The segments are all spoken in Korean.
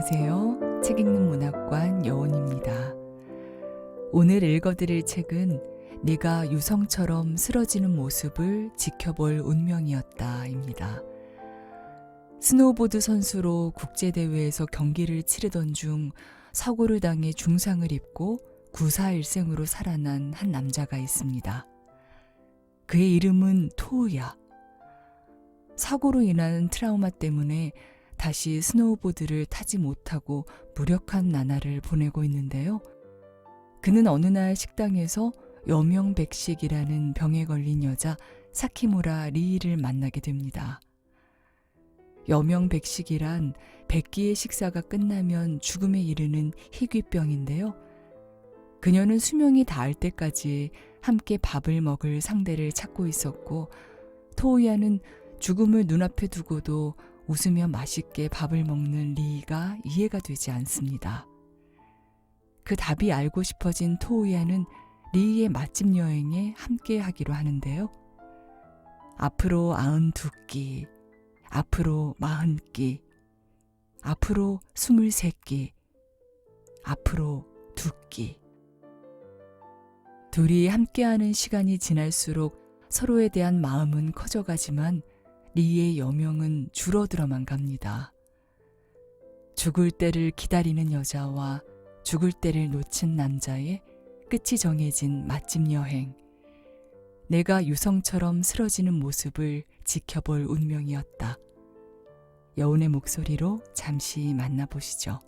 안녕하세요. 책 읽는 문학관 여원입니다. 오늘 읽어드릴 책은 네가 유성처럼 쓰러지는 모습을 지켜볼 운명이었다입니다. 스노우보드 선수로 국제대회에서 경기를 치르던 중 사고를 당해 중상을 입고 구사일생으로 살아난 한 남자가 있습니다. 그의 이름은 토우야. 사고로 인한 트라우마 때문에 다시 스노우보드를 타지 못하고 무력한 나날을 보내고 있는데요. 그는 어느 날 식당에서 여명백식이라는 병에 걸린 여자 사키무라 리이를 만나게 됩니다. 여명백식이란 100끼의 식사가 끝나면 죽음에 이르는 희귀병인데요. 그녀는 수명이 닿을 때까지 함께 밥을 먹을 상대를 찾고 있었고, 토우야는 죽음을 눈앞에 두고도 웃으며 맛있게 밥을 먹는 리이가 이해가 되지 않습니다. 그 답이 알고 싶어진 토우야는 리이의 맛집 여행에 함께 하기로 하는데요. 앞으로 92끼, 앞으로 40끼, 앞으로 23끼, 앞으로 2끼. 둘이 함께하는 시간이 지날수록 서로에 대한 마음은 커져가지만 리의 여명은 줄어들어만 갑니다. 죽을 때를 기다리는 여자와 죽을 때를 놓친 남자의 끝이 정해진 맛집 여행. 내가 유성처럼 쓰러지는 모습을 지켜볼 운명이었다. 여운의 목소리로 잠시 만나보시죠.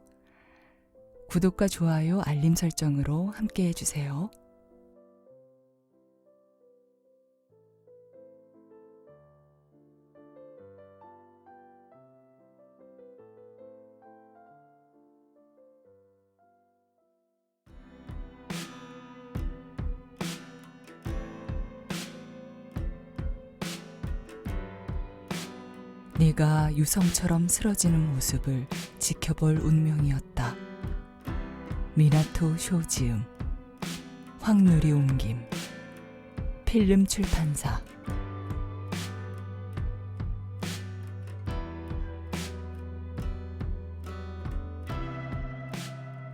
구독과 좋아요, 알림 설정으로 함께 해주세요. 네가 유성처럼 쓰러지는 모습을 지켜볼 운명이었다. 미나토 쇼지음, 황누리 옮김, 필름 출판사.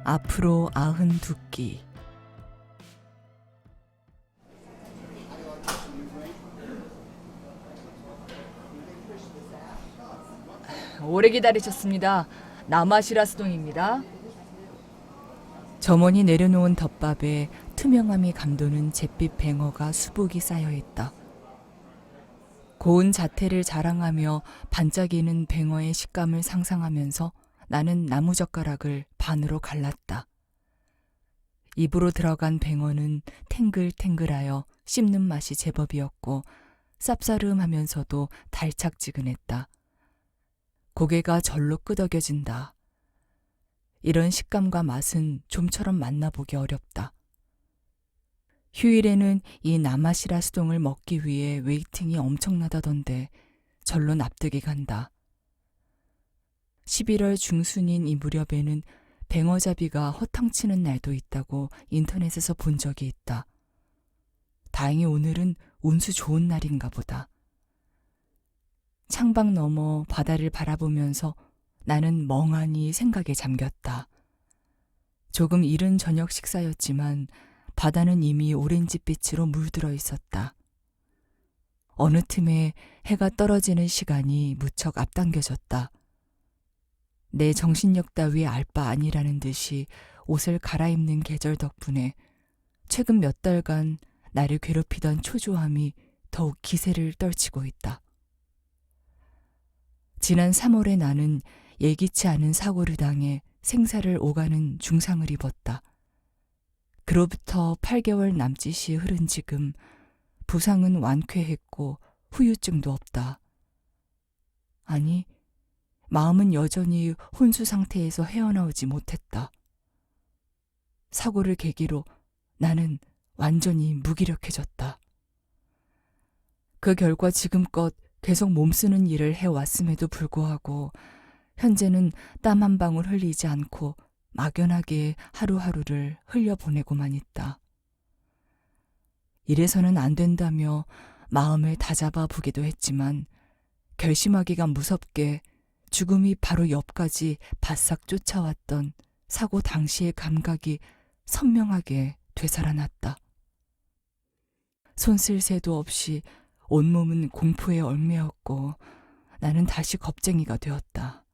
앞으로 92끼. 오래 기다리셨습니다. 남아시라스동입니다. 점원이 내려놓은 덮밥에 투명함이 감도는 잿빛 뱅어가 수북이 쌓여있다. 고운 자태를 자랑하며 반짝이는 뱅어의 식감을 상상하면서 나는 나무젓가락을 반으로 갈랐다. 입으로 들어간 뱅어는 탱글탱글하여 씹는 맛이 제법이었고 쌉싸름하면서도 달착지근했다. 고개가 절로 끄덕여진다. 이런 식감과 맛은 좀처럼 만나보기 어렵다. 휴일에는 이 남아시라스동을 먹기 위해 웨이팅이 엄청나다던데 절로 납득이 간다. 11월 중순인 이 무렵에는 뱅어잡이가 허탕치는 날도 있다고 인터넷에서 본 적이 있다. 다행히 오늘은 운수 좋은 날인가 보다. 창밖 너머 바다를 바라보면서 나는 멍하니 생각에 잠겼다. 조금 이른 저녁 식사였지만 바다는 이미 오렌지빛으로 물들어 있었다. 어느 틈에 해가 떨어지는 시간이 무척 앞당겨졌다. 내 정신력 따위 알 바 아니라는 듯이 옷을 갈아입는 계절 덕분에 최근 몇 달간 나를 괴롭히던 초조함이 더욱 기세를 떨치고 있다. 지난 3월에 나는 예기치 않은 사고를 당해 생사를 오가는 중상을 입었다. 그로부터 8개월 남짓이 흐른 지금 부상은 완쾌했고 후유증도 없다. 아니, 마음은 여전히 혼수 상태에서 헤어나오지 못했다. 사고를 계기로 나는 완전히 무기력해졌다. 그 결과 지금껏 계속 몸쓰는 일을 해왔음에도 불구하고 현재는 땀 한 방울 흘리지 않고 막연하게 하루하루를 흘려보내고만 있다. 이래서는 안 된다며 마음을 다잡아 보기도 했지만 결심하기가 무섭게 죽음이 바로 옆까지 바싹 쫓아왔던 사고 당시의 감각이 선명하게 되살아났다. 손쓸 새도 없이 온몸은 공포에 얽매였고 나는 다시 겁쟁이가 되었다.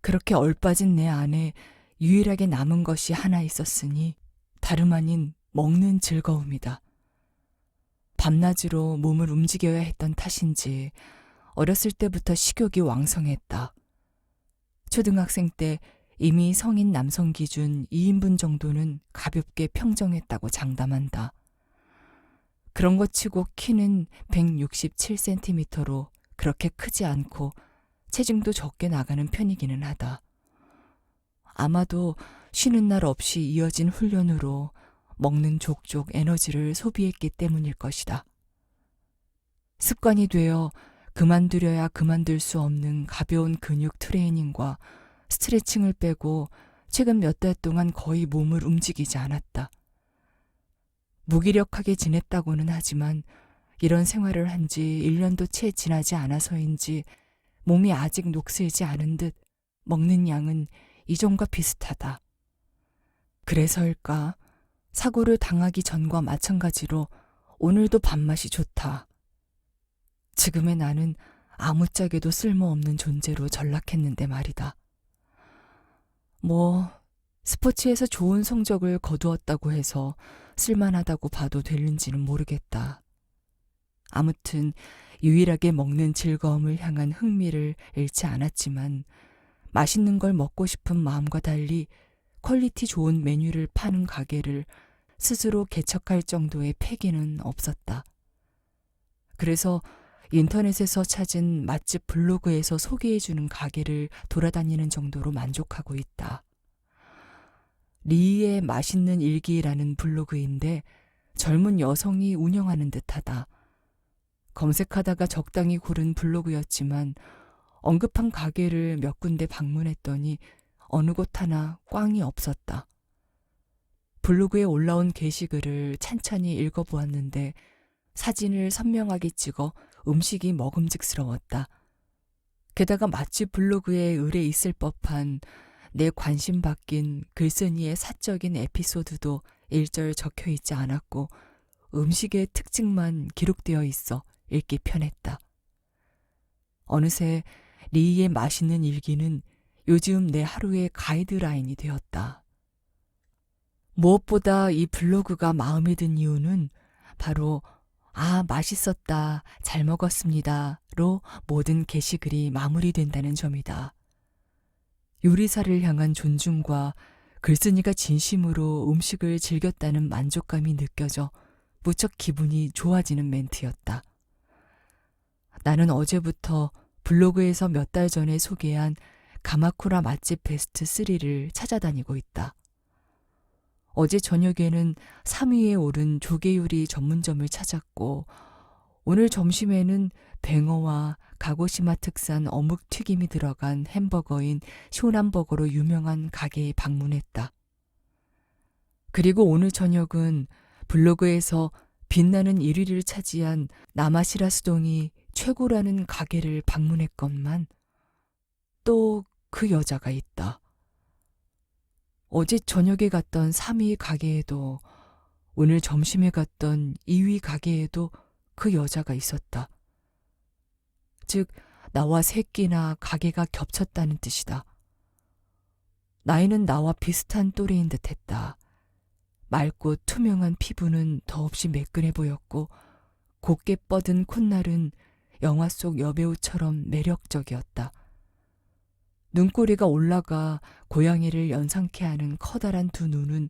그렇게 얼빠진 내 안에 유일하게 남은 것이 하나 있었으니 다름 아닌 먹는 즐거움이다. 밤낮으로 몸을 움직여야 했던 탓인지 어렸을 때부터 식욕이 왕성했다. 초등학생 때 이미 성인 남성 기준 2인분 정도는 가볍게 평정했다고 장담한다. 그런 것 치고 키는 167cm로 그렇게 크지 않고 체중도 적게 나가는 편이기는 하다. 아마도 쉬는 날 없이 이어진 훈련으로 먹는 족족 에너지를 소비했기 때문일 것이다. 습관이 되어 그만두려야 그만둘 수 없는 가벼운 근육 트레이닝과 스트레칭을 빼고 최근 몇 달 동안 거의 몸을 움직이지 않았다. 무기력하게 지냈다고는 하지만 이런 생활을 한 지 1년도 채 지나지 않아서인지 몸이 아직 녹슬지 않은 듯 먹는 양은 이전과 비슷하다. 그래서일까 사고를 당하기 전과 마찬가지로 오늘도 밥맛이 좋다. 지금의 나는 아무짝에도 쓸모없는 존재로 전락했는데 말이다. 스포츠에서 좋은 성적을 거두었다고 해서 쓸만하다고 봐도 되는지는 모르겠다. 아무튼 유일하게 먹는 즐거움을 향한 흥미를 잃지 않았지만 맛있는 걸 먹고 싶은 마음과 달리 퀄리티 좋은 메뉴를 파는 가게를 스스로 개척할 정도의 패기는 없었다. 그래서 인터넷에서 찾은 맛집 블로그에서 소개해주는 가게를 돌아다니는 정도로 만족하고 있다. 리의 맛있는 일기라는 블로그인데 젊은 여성이 운영하는 듯하다. 검색하다가 적당히 고른 블로그였지만 언급한 가게를 몇 군데 방문했더니 어느 곳 하나 꽝이 없었다. 블로그에 올라온 게시글을 찬찬히 읽어보았는데 사진을 선명하게 찍어 음식이 먹음직스러웠다. 게다가 맛집 블로그에 의뢰 있을 법한 내 관심 바뀐 글쓴이의 사적인 에피소드도 일절 적혀 있지 않았고 음식의 특징만 기록되어 있어 읽기 편했다. 어느새 리의 맛있는 일기는 요즘 내 하루의 가이드라인이 되었다. 무엇보다 이 블로그가 마음에 든 이유는 바로 맛있었다, 잘 먹었습니다로 모든 게시글이 마무리된다는 점이다. 요리사를 향한 존중과 글쓴이가 진심으로 음식을 즐겼다는 만족감이 느껴져 무척 기분이 좋아지는 멘트였다. 나는 어제부터 블로그에서 몇 달 전에 소개한 가마쿠라 맛집 베스트 3를 찾아다니고 있다. 어제 저녁에는 3위에 오른 조개요리 전문점을 찾았고 오늘 점심에는 뱅어와 가고시마 특산 어묵 튀김이 들어간 햄버거인 쇼남버거로 유명한 가게에 방문했다. 그리고 오늘 저녁은 블로그에서 빛나는 1위를 차지한 나마시라스동이 최고라는 가게를 방문했건만 또 그 여자가 있다. 어제 저녁에 갔던 3위 가게에도 오늘 점심에 갔던 2위 가게에도 그 여자가 있었다. 즉 나와 새끼나 가게가 겹쳤다는 뜻이다. 나이는 나와 비슷한 또래인 듯했다. 맑고 투명한 피부는 더없이 매끈해 보였고 곱게 뻗은 콧날은 영화 속 여배우처럼 매력적이었다. 눈꼬리가 올라가 고양이를 연상케 하는 커다란 두 눈은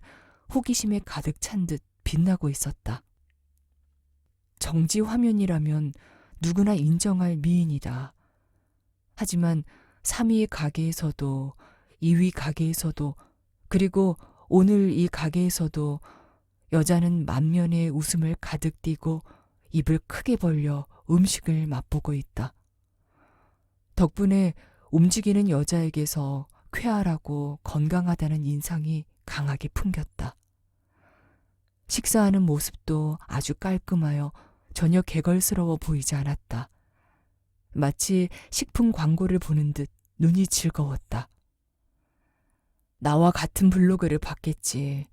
호기심에 가득 찬 듯 빛나고 있었다. 정지 화면이라면 누구나 인정할 미인이다. 하지만 3위 가게에서도 2위 가게에서도 그리고 오늘 이 가게에서도 여자는 만면에 웃음을 가득 띠고 입을 크게 벌려 음식을 맛보고 있다. 덕분에 움직이는 여자에게서 쾌활하고 건강하다는 인상이 강하게 풍겼다. 식사하는 모습도 아주 깔끔하여 전혀 개걸스러워 보이지 않았다. 마치 식품 광고를 보는 듯 눈이 즐거웠다. 나와 같은 블로그를 봤겠지.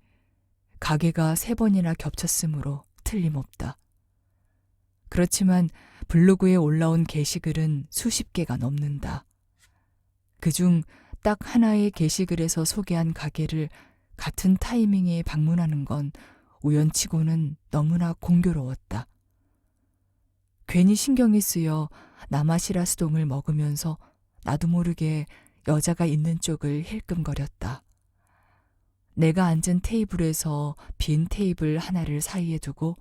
가게가 3번이나 겹쳤으므로 틀림없다. 그렇지만 블로그에 올라온 게시글은 수십 개가 넘는다. 그중 딱 하나의 게시글에서 소개한 가게를 같은 타이밍에 방문하는 건 우연치고는 너무나 공교로웠다. 괜히 신경이 쓰여 나마시라스동을 먹으면서 나도 모르게 여자가 있는 쪽을 힐끔거렸다. 내가 앉은 테이블에서 빈 테이블 하나를 사이에 두고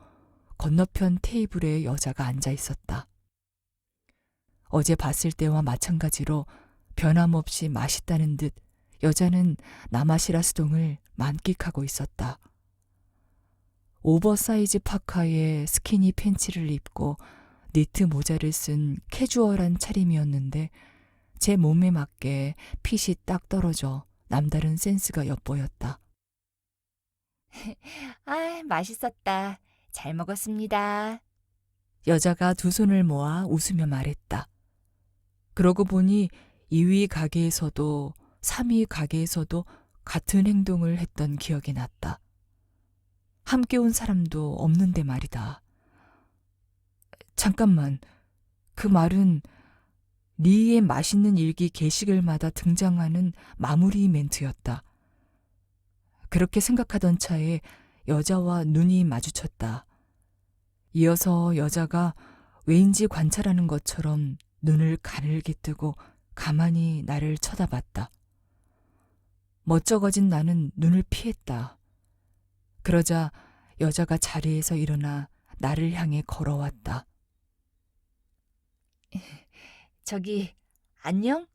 건너편 테이블에 여자가 앉아 있었다. 어제 봤을 때와 마찬가지로 변함없이 맛있다는 듯 여자는 나마시라스동을 만끽하고 있었다. 오버사이즈 파카에 스키니 팬츠를 입고 니트 모자를 쓴 캐주얼한 차림이었는데 제 몸에 맞게 핏이 딱 떨어져 남다른 센스가 엿보였다. 아, 맛있었다. 잘 먹었습니다. 여자가 두 손을 모아 웃으며 말했다. 그러고 보니 2위 가게에서도 3위 가게에서도 같은 행동을 했던 기억이 났다. 함께 온 사람도 없는데 말이다. 잠깐만, 그 말은 리의 맛있는 일기 게시글마다 등장하는 마무리 멘트였다. 그렇게 생각하던 차에 여자와 눈이 마주쳤다. 이어서 여자가 왜인지 관찰하는 것처럼 눈을 가늘게 뜨고 가만히 나를 쳐다봤다. 멋쩍어진 나는 눈을 피했다. 그러자 여자가 자리에서 일어나 나를 향해 걸어왔다. 저기, 안녕?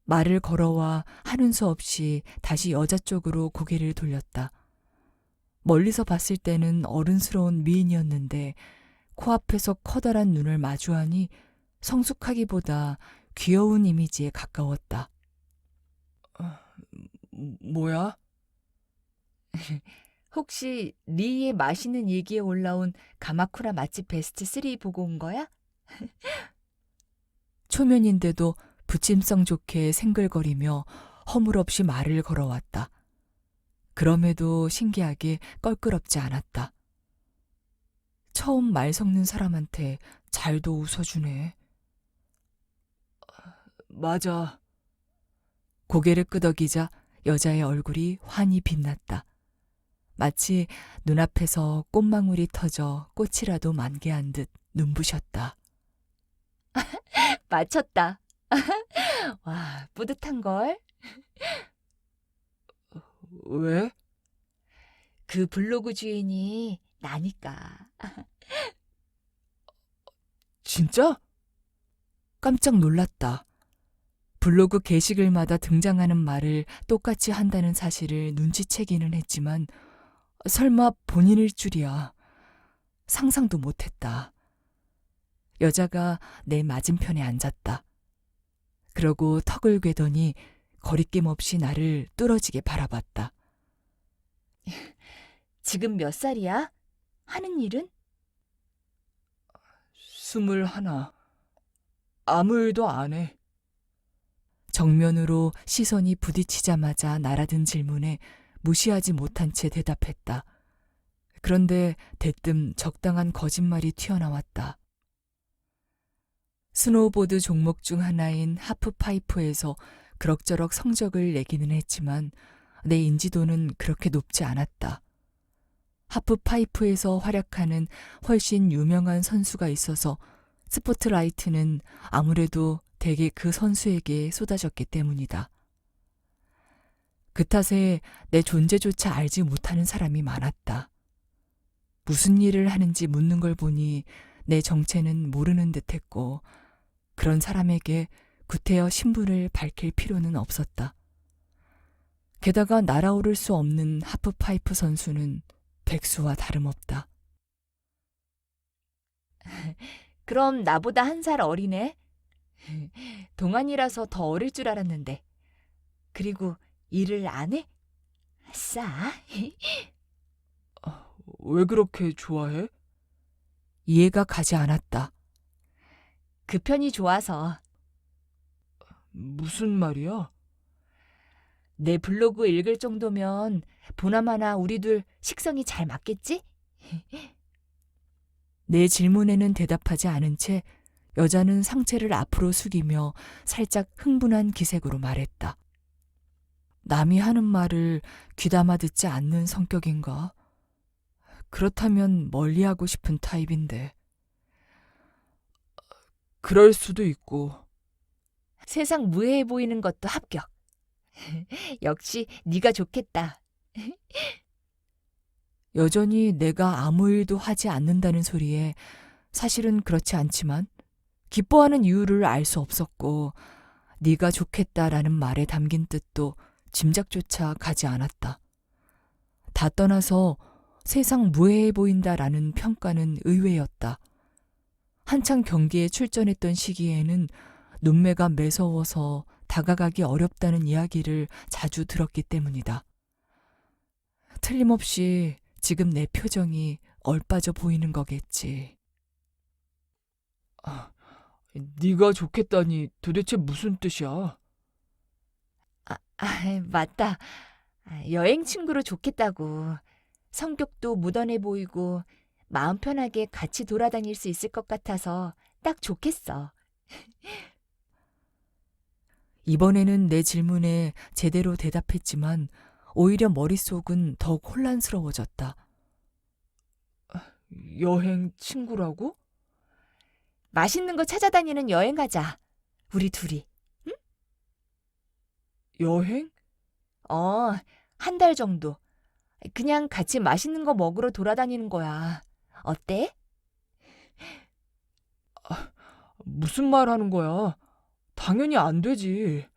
말을 걸어와 하는 수 없이 다시 여자 쪽으로 고개를 돌렸다. 멀리서 봤을 때는 어른스러운 미인이었는데 코앞에서 커다란 눈을 마주하니 성숙하기보다 귀여운 이미지에 가까웠다. 뭐야? 혹시 리의 맛있는 일기에 올라온 가마쿠라 맛집 베스트 3 보고 온 거야? 초면인데도 부침성 좋게 생글거리며 허물없이 말을 걸어왔다. 그럼에도 신기하게 껄끄럽지 않았다. 처음 말 섞는 사람한테 잘도 웃어주네. 맞아. 고개를 끄덕이자 여자의 얼굴이 환히 빛났다. 마치 눈앞에서 꽃망울이 터져 꽃이라도 만개한 듯 눈부셨다. 맞췄다. 와, 뿌듯한걸? 왜? 그 블로그 주인이 나니까. 진짜? 깜짝 놀랐다. 블로그 게시글마다 등장하는 말을 똑같이 한다는 사실을 눈치채기는 했지만 설마 본인일 줄이야. 상상도 못했다. 여자가 내 맞은편에 앉았다. 그러고 턱을 괴더니 거리낌 없이 나를 뚫어지게 바라봤다. 지금 몇 살이야? 하는 일은? 21. 아무 일도 안 해. 정면으로 시선이 부딪히자마자 날아든 질문에 무시하지 못한 채 대답했다. 그런데 대뜸 적당한 거짓말이 튀어나왔다. 스노우보드 종목 중 하나인 하프파이프에서 그럭저럭 성적을 내기는 했지만 내 인지도는 그렇게 높지 않았다. 하프파이프에서 활약하는 훨씬 유명한 선수가 있어서 스포트라이트는 아무래도 대개 그 선수에게 쏟아졌기 때문이다. 그 탓에 내 존재조차 알지 못하는 사람이 많았다. 무슨 일을 하는지 묻는 걸 보니 내 정체는 모르는 듯했고 그런 사람에게 구태여 신분을 밝힐 필요는 없었다. 게다가 날아오를 수 없는 하프파이프 선수는 백수와 다름없다. 그럼 나보다 1살 어리네. 동안이라서 더 어릴 줄 알았는데. 그리고 일을 안 해? 아싸. 왜 그렇게 좋아해? 이해가 가지 않았다. 그 편이 좋아서. 무슨 말이야? 내 블로그 읽을 정도면 보나마나 우리 둘 식성이 잘 맞겠지? 내 질문에는 대답하지 않은 채 여자는 상체를 앞으로 숙이며 살짝 흥분한 기색으로 말했다. 남이 하는 말을 귀담아 듣지 않는 성격인가? 그렇다면 멀리하고 싶은 타입인데. 그럴 수도 있고. 세상 무해해 보이는 것도 합격. 역시 네가 좋겠다. 여전히 내가 아무 일도 하지 않는다는 소리에 사실은 그렇지 않지만 기뻐하는 이유를 알 수 없었고 네가 좋겠다라는 말에 담긴 뜻도 짐작조차 가지 않았다. 다 떠나서 세상 무해해 보인다라는 평가는 의외였다. 한창 경기에 출전했던 시기에는 눈매가 매서워서 다가가기 어렵다는 이야기를 자주 들었기 때문이다. 틀림없이 지금 내 표정이 얼빠져 보이는 거겠지. 네가 좋겠다니 도대체 무슨 뜻이야? 맞다. 여행 친구로 좋겠다고. 성격도 무던해 보이고 마음 편하게 같이 돌아다닐 수 있을 것 같아서 딱 좋겠어. 이번에는 내 질문에 제대로 대답했지만 오히려 머릿속은 더욱 혼란스러워졌다. 여행 친구라고? 맛있는 거 찾아다니는 여행하자. 우리 둘이. 여행? 한 달 정도. 그냥 같이 맛있는 거 먹으러 돌아다니는 거야. 어때? 무슨 말 하는 거야? 당연히 안 되지.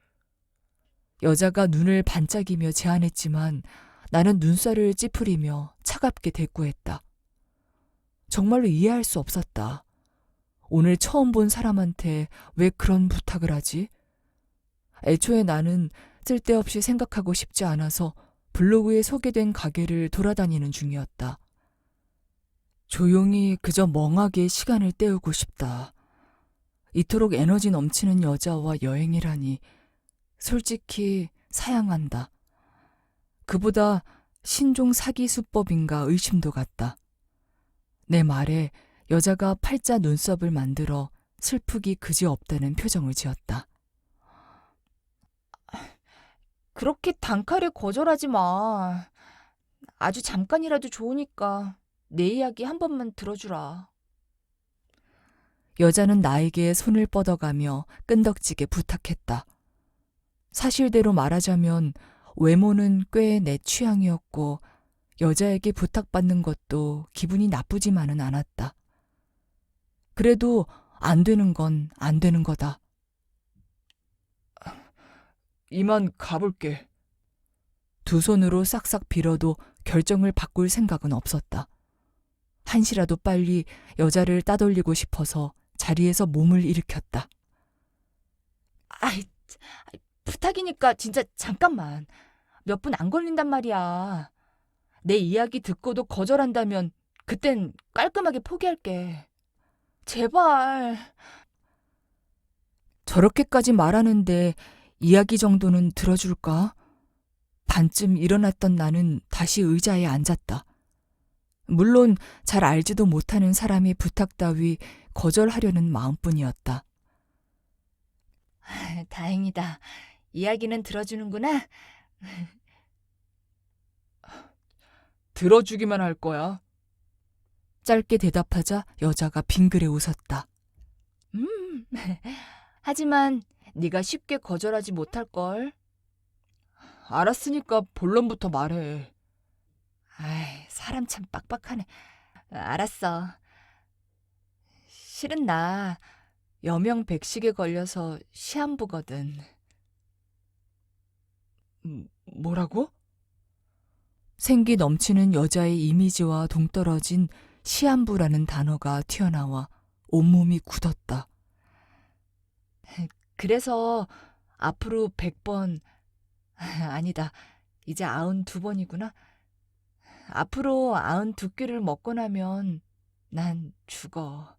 여자가 눈을 반짝이며 제안했지만 나는 눈살을 찌푸리며 차갑게 대꾸했다. 정말로 이해할 수 없었다. 오늘 처음 본 사람한테 왜 그런 부탁을 하지? 애초에 나는 쓸데없이 생각하고 싶지 않아서 블로그에 소개된 가게를 돌아다니는 중이었다. 조용히 그저 멍하게 시간을 때우고 싶다. 이토록 에너지 넘치는 여자와 여행이라니 솔직히 사양한다. 그보다 신종 사기 수법인가 의심도 갔다. 내 말에 여자가 팔자 눈썹을 만들어 슬프기 그지없다는 표정을 지었다. 그렇게 단칼에 거절하지 마. 아주 잠깐이라도 좋으니까 내 이야기 한 번만 들어주라. 여자는 나에게 손을 뻗어가며 끈덕지게 부탁했다. 사실대로 말하자면 외모는 꽤 내 취향이었고 여자에게 부탁받는 것도 기분이 나쁘지만은 않았다. 그래도 안 되는 건 안 되는 거다. 이만 가볼게. 두 손으로 싹싹 빌어도 결정을 바꿀 생각은 없었다. 한시라도 빨리 여자를 따돌리고 싶어서 자리에서 몸을 일으켰다. 부탁이니까 진짜 잠깐만. 몇 분 안 걸린단 말이야. 내 이야기 듣고도 거절한다면 그땐 깔끔하게 포기할게. 제발. 저렇게까지 말하는데 이야기 정도는 들어줄까? 반쯤 일어났던 나는 다시 의자에 앉았다. 물론 잘 알지도 못하는 사람이 부탁 따위 거절하려는 마음뿐이었다. 다행이다. 이야기는 들어주는구나. 들어주기만 할 거야. 짧게 대답하자 여자가 빙그레 웃었다. 하지만 네가 쉽게 거절하지 못할걸. 알았으니까 본론부터 말해. 사람 참 빡빡하네. 알았어. 실은 나 여명백식에 걸려서 시한부거든. 뭐라고? 생기 넘치는 여자의 이미지와 동떨어진 시한부라는 단어가 튀어나와 온몸이 굳었다. 그래서 앞으로 100번, 아니다, 이제 92번이구나. 앞으로 92끼를 먹고 나면 난 죽어.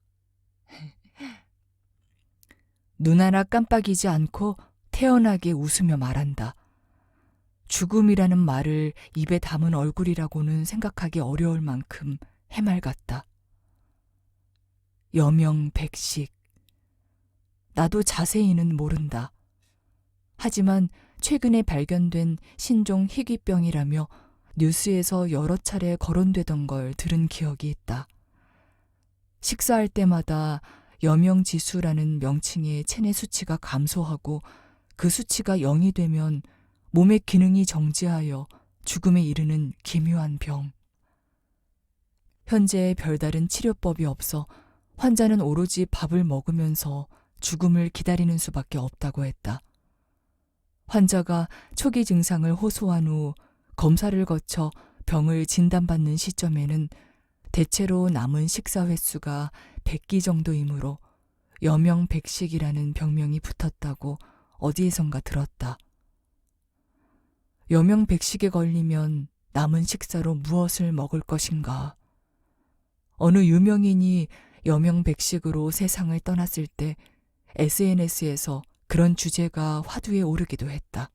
눈 하나 깜빡이지 않고 태연하게 웃으며 말한다. 죽음이라는 말을 입에 담은 얼굴이라고는 생각하기 어려울 만큼 해맑았다. 여명백식. 나도 자세히는 모른다. 하지만 최근에 발견된 신종 희귀병이라며 뉴스에서 여러 차례 거론되던 걸 들은 기억이 있다. 식사할 때마다 여명지수라는 명칭의 체내 수치가 감소하고 그 수치가 0이 되면 몸의 기능이 정지하여 죽음에 이르는 기묘한 병. 현재 별다른 치료법이 없어 환자는 오로지 밥을 먹으면서 죽음을 기다리는 수밖에 없다고 했다. 환자가 초기 증상을 호소한 후 검사를 거쳐 병을 진단받는 시점에는 대체로 남은 식사 횟수가 100끼 정도이므로 여명백식이라는 병명이 붙었다고 어디에선가 들었다. 여명백식에 걸리면 남은 식사로 무엇을 먹을 것인가? 어느 유명인이 여명백식으로 세상을 떠났을 때 SNS에서 그런 주제가 화두에 오르기도 했다.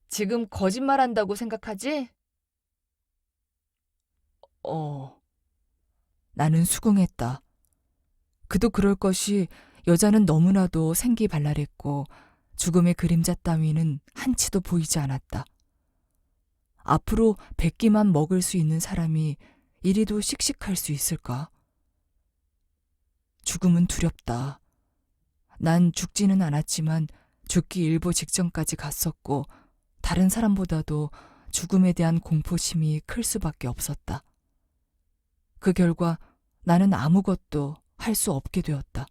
지금 거짓말한다고 생각하지? 나는 수긍했다. 그도 그럴 것이 여자는 너무나도 생기발랄했고 죽음의 그림자 따위는 한치도 보이지 않았다. 앞으로 100끼만 먹을 수 있는 사람이 이리도 씩씩할 수 있을까? 죽음은 두렵다. 난 죽지는 않았지만 죽기 일보 직전까지 갔었고 다른 사람보다도 죽음에 대한 공포심이 클 수밖에 없었다. 그 결과 나는 아무것도 할 수 없게 되었다.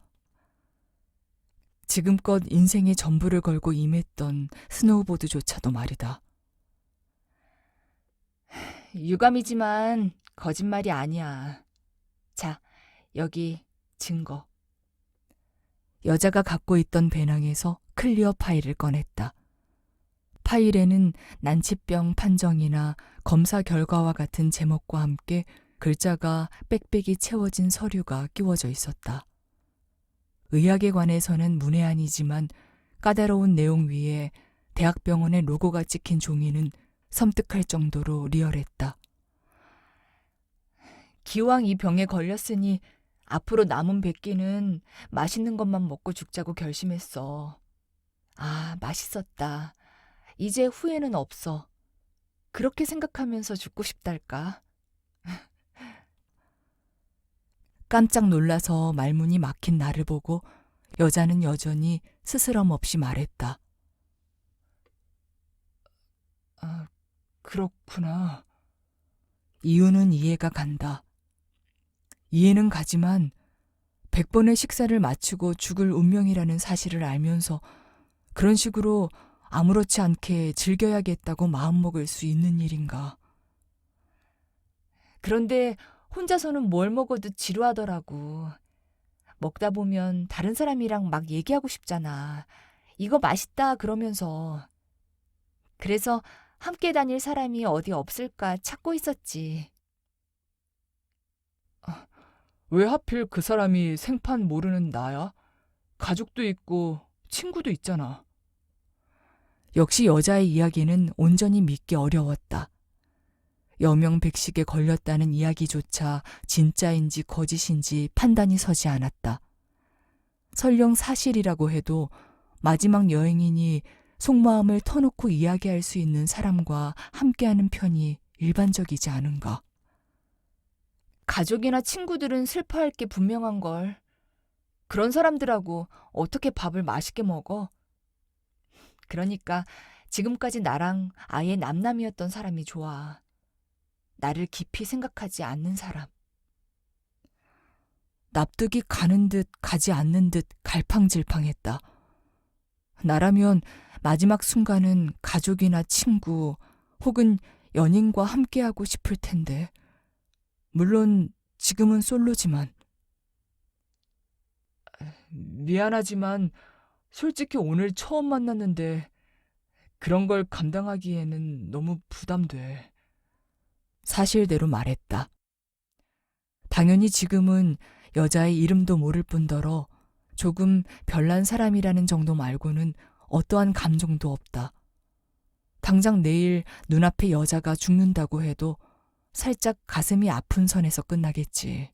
지금껏 인생의 전부를 걸고 임했던 스노우보드조차도 말이다. 유감이지만 거짓말이 아니야. 자, 여기 증거. 여자가 갖고 있던 배낭에서 클리어 파일을 꺼냈다. 파일에는 난치병 판정이나 검사 결과와 같은 제목과 함께 글자가 빽빽이 채워진 서류가 끼워져 있었다. 의학에 관해서는 문외한이지만 까다로운 내용 위에 대학병원의 로고가 찍힌 종이는 섬뜩할 정도로 리얼했다. 기왕 이 병에 걸렸으니 앞으로 남은 100끼는 맛있는 것만 먹고 죽자고 결심했어. 아, 맛있었다. 이제 후회는 없어. 그렇게 생각하면서 죽고 싶달까? 깜짝 놀라서 말문이 막힌 나를 보고 여자는 여전히 스스럼 없이 말했다. 아, 그렇구나. 이유는 이해가 간다. 이해는 가지만 100번의 식사를 마치고 죽을 운명이라는 사실을 알면서 그런 식으로 아무렇지 않게 즐겨야겠다고 마음먹을 수 있는 일인가. 그런데 혼자서는 뭘 먹어도 지루하더라고. 먹다 보면 다른 사람이랑 막 얘기하고 싶잖아. 이거 맛있다 그러면서. 그래서 함께 다닐 사람이 어디 없을까 찾고 있었지. 왜 하필 그 사람이 생판 모르는 나야? 가족도 있고 친구도 있잖아. 역시 여자의 이야기는 온전히 믿기 어려웠다. 여명백식에 걸렸다는 이야기조차 진짜인지 거짓인지 판단이 서지 않았다. 설령 사실이라고 해도 마지막 여행이니 속마음을 터놓고 이야기할 수 있는 사람과 함께하는 편이 일반적이지 않은가. 가족이나 친구들은 슬퍼할 게 분명한 걸. 그런 사람들하고 어떻게 밥을 맛있게 먹어? 그러니까 지금까지 나랑 아예 남남이었던 사람이 좋아. 나를 깊이 생각하지 않는 사람. 납득이 가는 듯 가지 않는 듯 갈팡질팡했다. 나라면 마지막 순간은 가족이나 친구 혹은 연인과 함께하고 싶을 텐데. 물론 지금은 솔로지만. 미안하지만 솔직히 오늘 처음 만났는데 그런 걸 감당하기에는 너무 부담돼. 사실대로 말했다. 당연히 지금은 여자의 이름도 모를 뿐더러 조금 별난 사람이라는 정도 말고는 어떠한 감정도 없다. 당장 내일 눈앞에 여자가 죽는다고 해도 살짝 가슴이 아픈 선에서 끝나겠지.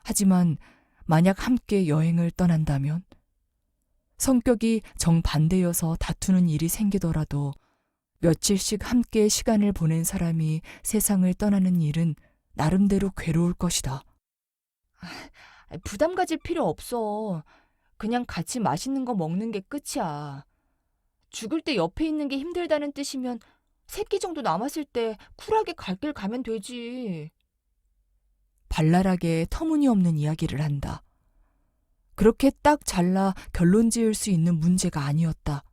하지만 만약 함께 여행을 떠난다면? 성격이 정반대여서 다투는 일이 생기더라도 며칠씩 함께 시간을 보낸 사람이 세상을 떠나는 일은 나름대로 괴로울 것이다. 부담 가질 필요 없어. 그냥 같이 맛있는 거 먹는 게 끝이야. 죽을 때 옆에 있는 게 힘들다는 뜻이면 새끼 정도 남았을 때 쿨하게 갈 길 가면 되지. 발랄하게 터무니없는 이야기를 한다. 그렇게 딱 잘라 결론 지을 수 있는 문제가 아니었다.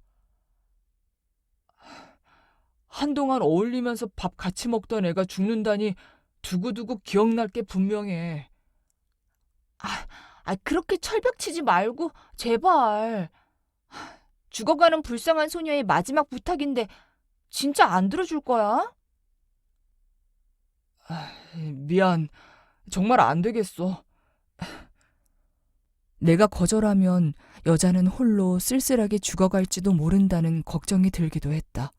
한동안 어울리면서 밥 같이 먹던 애가 죽는다니 두고두고 기억날 게 분명해. 그렇게 철벽 치지 말고 제발. 죽어가는 불쌍한 소녀의 마지막 부탁인데 진짜 안 들어줄 거야? 미안. 정말 안 되겠어. 내가 거절하면 여자는 홀로 쓸쓸하게 죽어갈지도 모른다는 걱정이 들기도 했다.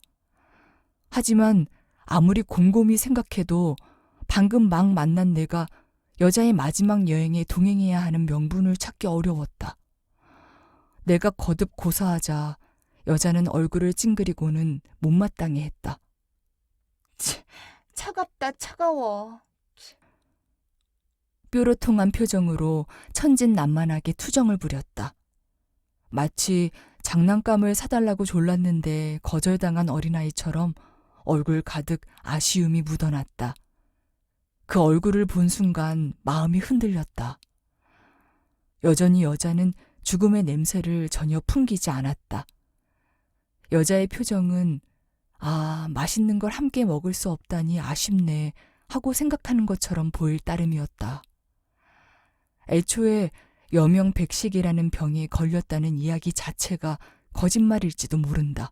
하지만 아무리 곰곰이 생각해도 방금 막 만난 내가 여자의 마지막 여행에 동행해야 하는 명분을 찾기 어려웠다. 내가 거듭 고사하자 여자는 얼굴을 찡그리고는 못마땅해 했다. 차갑다, 차가워. 뾰로통한 표정으로 천진난만하게 투정을 부렸다. 마치 장난감을 사달라고 졸랐는데 거절당한 어린아이처럼 얼굴 가득 아쉬움이 묻어났다. 그 얼굴을 본 순간 마음이 흔들렸다. 여전히 여자는 죽음의 냄새를 전혀 풍기지 않았다. 여자의 표정은 맛있는 걸 함께 먹을 수 없다니 아쉽네 하고 생각하는 것처럼 보일 따름이었다. 애초에 여명백식이라는 병에 걸렸다는 이야기 자체가 거짓말일지도 모른다.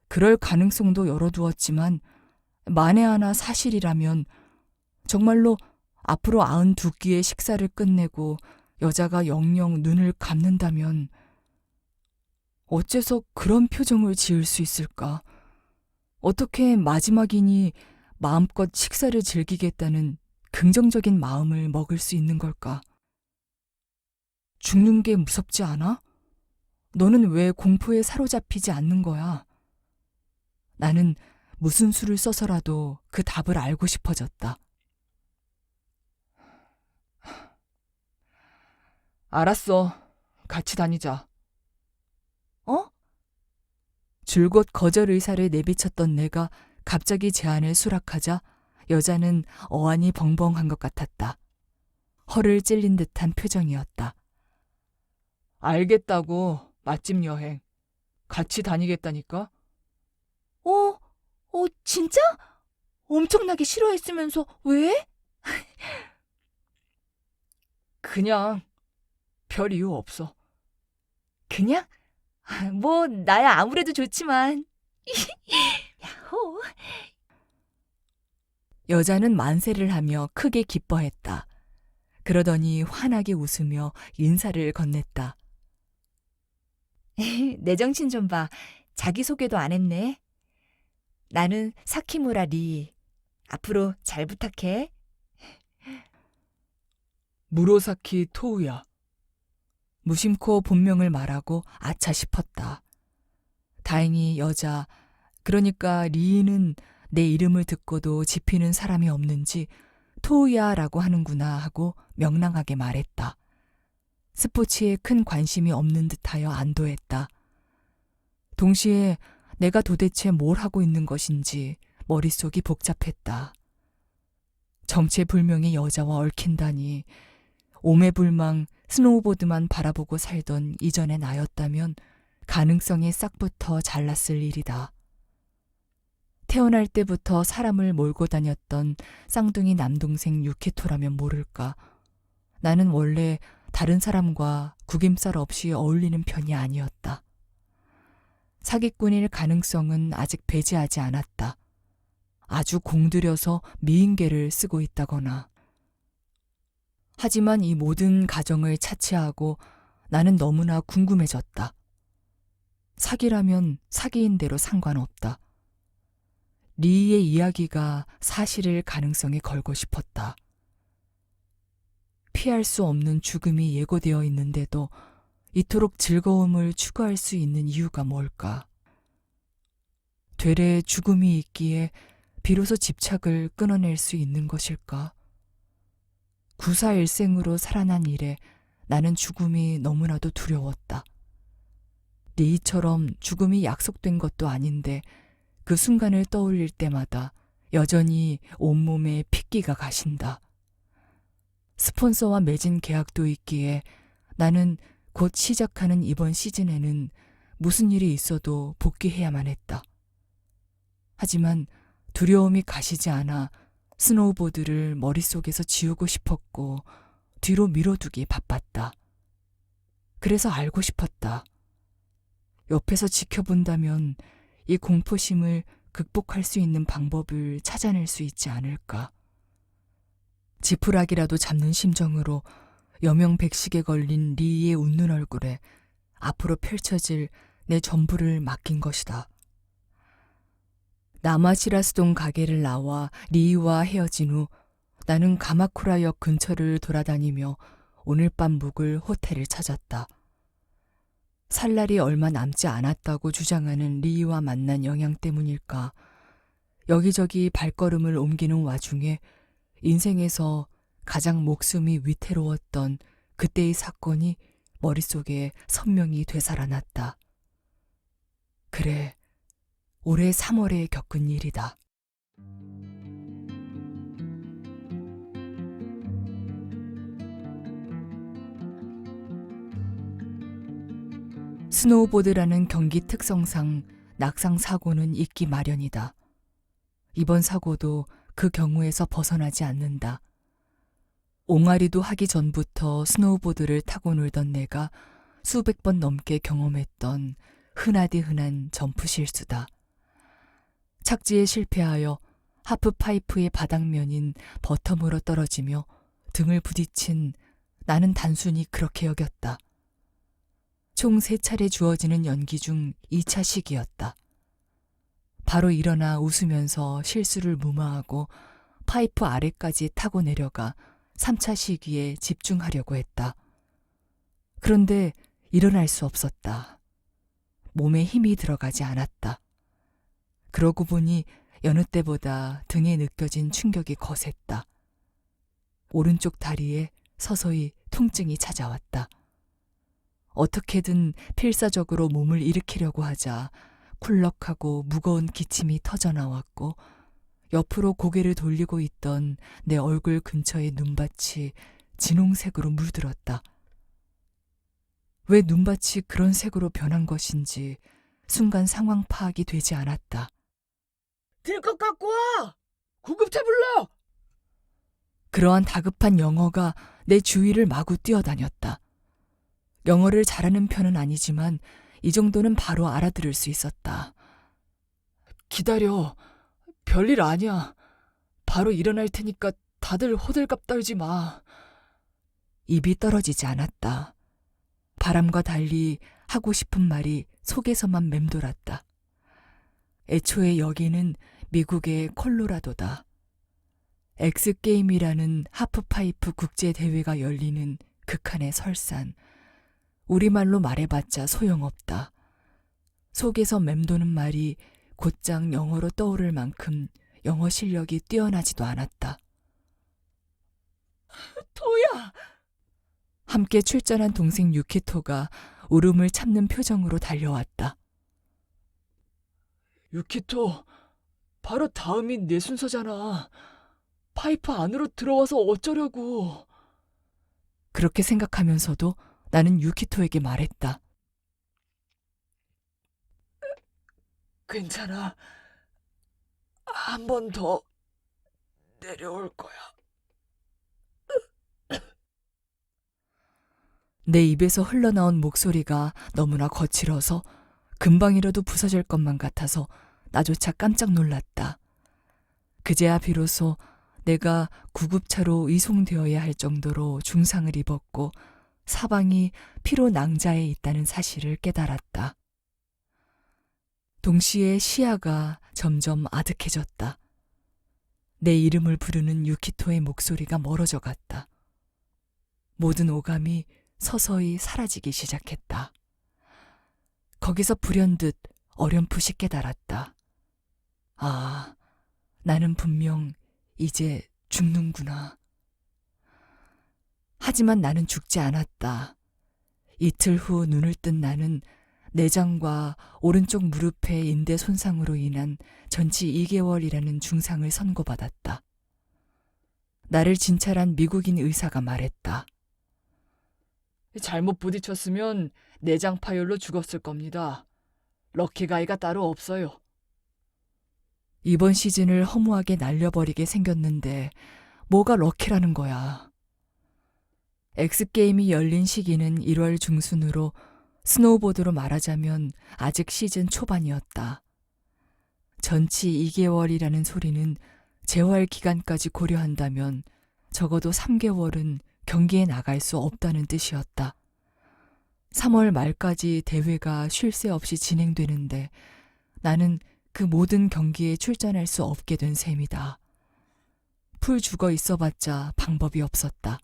그럴 가능성도 열어두었지만 만에 하나 사실이라면 정말로 앞으로 92끼의 식사를 끝내고 여자가 영영 눈을 감는다면 어째서 그런 표정을 지을 수 있을까? 어떻게 마지막이니 마음껏 식사를 즐기겠다는 긍정적인 마음을 먹을 수 있는 걸까? 죽는 게 무섭지 않아? 너는 왜 공포에 사로잡히지 않는 거야? 나는 무슨 수를 써서라도 그 답을 알고 싶어졌다. 알았어. 같이 다니자. 어? 줄곧 거절 의사를 내비쳤던 내가 갑자기 제안을 수락하자 여자는 어안이 벙벙한 것 같았다. 허를 찔린 듯한 표정이었다. 알겠다고. 맛집 여행. 같이 다니겠다니까? 진짜? 엄청나게 싫어했으면서 왜? 그냥 별 이유 없어. 그냥? 뭐 나야 아무래도 좋지만. 야호. 여자는 만세를 하며 크게 기뻐했다. 그러더니 환하게 웃으며 인사를 건넸다. 내 정신 좀 봐. 자기소개도 안 했네. 나는 사키무라 리. 앞으로 잘 부탁해. 무로사키 토우야. 무심코 본명을 말하고 아차 싶었다. 다행히 여자, 그러니까 리는 내 이름을 듣고도 짚히는 사람이 없는지 토우야라고 하는구나 하고 명랑하게 말했다. 스포츠에 큰 관심이 없는 듯하여 안도했다. 동시에 내가 도대체 뭘 하고 있는 것인지 머릿속이 복잡했다. 정체불명의 여자와 얽힌다니 오매불망 스노우보드만 바라보고 살던 이전의 나였다면 가능성이 싹부터 잘났을 일이다. 태어날 때부터 사람을 몰고 다녔던 쌍둥이 남동생 유키토라면 모를까. 나는 원래 다른 사람과 구김살 없이 어울리는 편이 아니었다. 사기꾼일 가능성은 아직 배제하지 않았다. 아주 공들여서 미인계를 쓰고 있다거나. 하지만 이 모든 가정을 차치하고 나는 너무나 궁금해졌다. 사기라면 사기인 대로 상관없다. 리의 이야기가 사실일 가능성에 걸고 싶었다. 피할 수 없는 죽음이 예고되어 있는데도 이토록 즐거움을 추구할 수 있는 이유가 뭘까? 되레 죽음이 있기에 비로소 집착을 끊어낼 수 있는 것일까? 구사일생으로 살아난 이래 나는 죽음이 너무나도 두려웠다. 리처럼 죽음이 약속된 것도 아닌데 그 순간을 떠올릴 때마다 여전히 온몸에 핏기가 가신다. 스폰서와 맺은 계약도 있기에 나는 곧 시작하는 이번 시즌에는 무슨 일이 있어도 복귀해야만 했다. 하지만 두려움이 가시지 않아 스노우보드를 머릿속에서 지우고 싶었고 뒤로 미뤄두기 바빴다. 그래서 알고 싶었다. 옆에서 지켜본다면 이 공포심을 극복할 수 있는 방법을 찾아낼 수 있지 않을까. 지푸라기라도 잡는 심정으로 여명백식에 걸린 리의 웃는 얼굴에 앞으로 펼쳐질 내 전부를 맡긴 것이다. 나마시라스동 가게를 나와 리와 헤어진 후 나는 가마쿠라역 근처를 돌아다니며 오늘 밤 묵을 호텔을 찾았다. 살 날이 얼마 남지 않았다고 주장하는 리와 만난 영향 때문일까? 여기저기 발걸음을 옮기는 와중에 인생에서 가장 목숨이 위태로웠던 그때의 사건이 머릿속에 선명히 되살아났다. 그래, 올해 3월에 겪은 일이다. 스노우보드라는 경기 특성상 낙상 사고는 있기 마련이다. 이번 사고도 그 경우에서 벗어나지 않는다. 옹알이도 하기 전부터 스노우보드를 타고 놀던 내가 수백 번 넘게 경험했던 흔하디 흔한 점프 실수다. 착지에 실패하여 하프파이프의 바닥면인 버텀으로 떨어지며 등을 부딪힌 나는 단순히 그렇게 여겼다. 총 3차례 주어지는 연기 중 2차 시기였다. 바로 일어나 웃으면서 실수를 무마하고 파이프 아래까지 타고 내려가 3차 시기에 집중하려고 했다. 그런데 일어날 수 없었다. 몸에 힘이 들어가지 않았다. 그러고 보니 여느 때보다 등에 느껴진 충격이 거셌다. 오른쪽 다리에 서서히 통증이 찾아왔다. 어떻게든 필사적으로 몸을 일으키려고 하자 쿨럭하고 무거운 기침이 터져나왔고 옆으로 고개를 돌리고 있던 내 얼굴 근처의 눈밭이 진홍색으로 물들었다. 왜 눈밭이 그런 색으로 변한 것인지 순간 상황 파악이 되지 않았다. 딜컷 갖고 와! 구급차 불러! 그러한 다급한 영어가 내 주위를 마구 뛰어다녔다. 영어를 잘하는 편은 아니지만 이 정도는 바로 알아들을 수 있었다. 기다려. 별일 아니야. 바로 일어날 테니까 다들 호들갑 떨지 마. 입이 떨어지지 않았다. 바람과 달리 하고 싶은 말이 속에서만 맴돌았다. 애초에 여기는 미국의 콜로라도다. 엑스게임이라는 하프파이프 국제대회가 열리는 극한의 설산. 우리말로 말해봤자 소용없다. 속에서 맴도는 말이 곧장 영어로 떠오를 만큼 영어 실력이 뛰어나지도 않았다. 토야! 함께 출전한 동생 유키토가 울음을 참는 표정으로 달려왔다. 유키토, 바로 다음이 내 순서잖아. 파이프 안으로 들어와서 어쩌려고. 그렇게 생각하면서도 나는 유키토에게 말했다. 괜찮아. 한 번 더 내려올 거야. 내 입에서 흘러나온 목소리가 너무나 거칠어서 금방이라도 부서질 것만 같아서 나조차 깜짝 놀랐다. 그제야 비로소 내가 구급차로 이송되어야 할 정도로 중상을 입었고 사방이 피로 낭자해 있다는 사실을 깨달았다. 동시에 시야가 점점 아득해졌다. 내 이름을 부르는 유키토의 목소리가 멀어져 갔다. 모든 오감이 서서히 사라지기 시작했다. 거기서 불현듯 어렴풋이 깨달았다. 아, 나는 분명 이제 죽는구나. 하지만 나는 죽지 않았다. 이틀 후 눈을 뜬 나는 내장과 오른쪽 무릎의 인대 손상으로 인한 전치 2개월이라는 중상을 선고받았다. 나를 진찰한 미국인 의사가 말했다. 잘못 부딪혔으면 내장 파열로 죽었을 겁니다. 럭키가이가 따로 없어요. 이번 시즌을 허무하게 날려버리게 생겼는데 뭐가 럭키라는 거야. X게임이 열린 시기는 1월 중순으로 스노우보드로 말하자면 아직 시즌 초반이었다. 전치 2개월이라는 소리는 재활 기간까지 고려한다면 적어도 3개월은 경기에 나갈 수 없다는 뜻이었다. 3월 말까지 대회가 쉴 새 없이 진행되는데 나는 그 모든 경기에 출전할 수 없게 된 셈이다. 풀 죽어 있어봤자 방법이 없었다.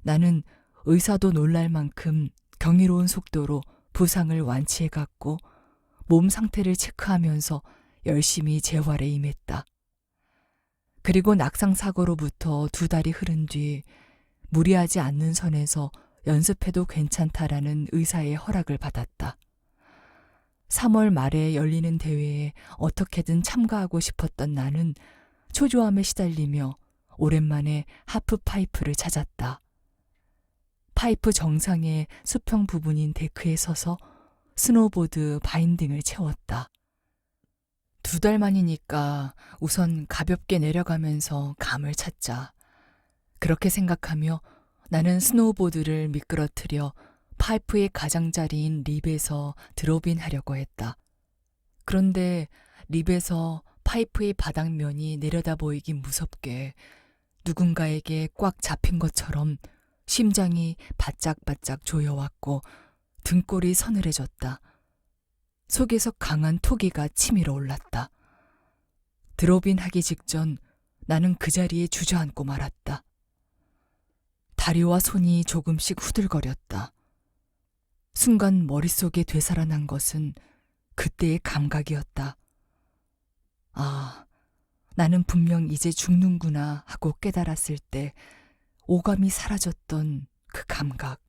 나는 의사도 놀랄 만큼 경이로운 속도로 부상을 완치해갔고 몸 상태를 체크하면서 열심히 재활에 임했다. 그리고 낙상사고로부터 2달이 흐른 뒤 무리하지 않는 선에서 연습해도 괜찮다라는 의사의 허락을 받았다. 3월 말에 열리는 대회에 어떻게든 참가하고 싶었던 나는 초조함에 시달리며 오랜만에 하프파이프를 찾았다. 파이프 정상의 수평 부분인 데크에 서서 스노보드 바인딩을 채웠다. 2달 만이니까 우선 가볍게 내려가면서 감을 찾자. 그렇게 생각하며 나는 스노우보드를 미끄러뜨려 파이프의 가장자리인 립에서 드롭인 하려고 했다. 그런데 립에서 파이프의 바닥면이 내려다 보이기 무섭게 누군가에게 꽉 잡힌 것처럼 심장이 바짝바짝 조여왔고 등골이 서늘해졌다. 속에서 강한 토기가 치밀어 올랐다. 드롭인 하기 직전 나는 그 자리에 주저앉고 말았다. 다리와 손이 조금씩 후들거렸다. 순간 머릿속에 되살아난 것은 그때의 감각이었다. 아, 나는 분명 이제 죽는구나 하고 깨달았을 때 오감이 사라졌던 그 감각.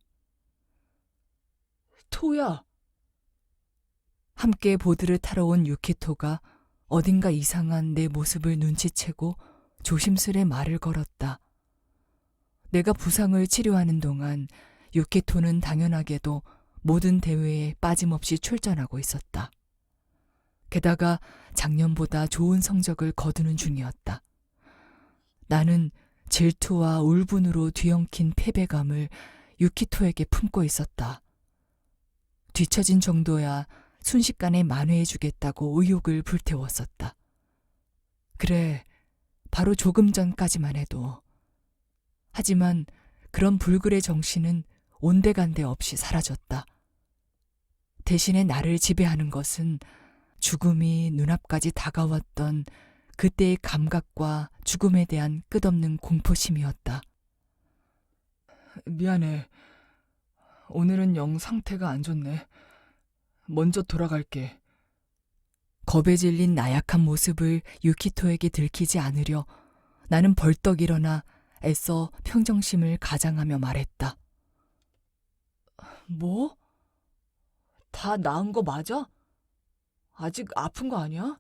토야, 함께 보드를 타러 온 유키토가 어딘가 이상한 내 모습을 눈치채고 조심스레 말을 걸었다. 내가 부상을 치료하는 동안 유키토는 당연하게도 모든 대회에 빠짐없이 출전하고 있었다. 게다가 작년보다 좋은 성적을 거두는 중이었다. 나는 질투와 울분으로 뒤엉킨 패배감을 유키토에게 품고 있었다. 뒤처진 정도야 순식간에 만회해주겠다고 의욕을 불태웠었다. 그래, 바로 조금 전까지만 해도. 하지만 그런 불굴의 정신은 온데간데 없이 사라졌다. 대신에 나를 지배하는 것은 죽음이 눈앞까지 다가왔던 그때의 감각과 죽음에 대한 끝없는 공포심이었다. 미안해. 오늘은 영 상태가 안 좋네. 먼저 돌아갈게. 겁에 질린 나약한 모습을 유키토에게 들키지 않으려 나는 벌떡 일어나 애써 평정심을 가장하며 말했다. 뭐? 다 나은 거 맞아? 아직 아픈 거 아니야?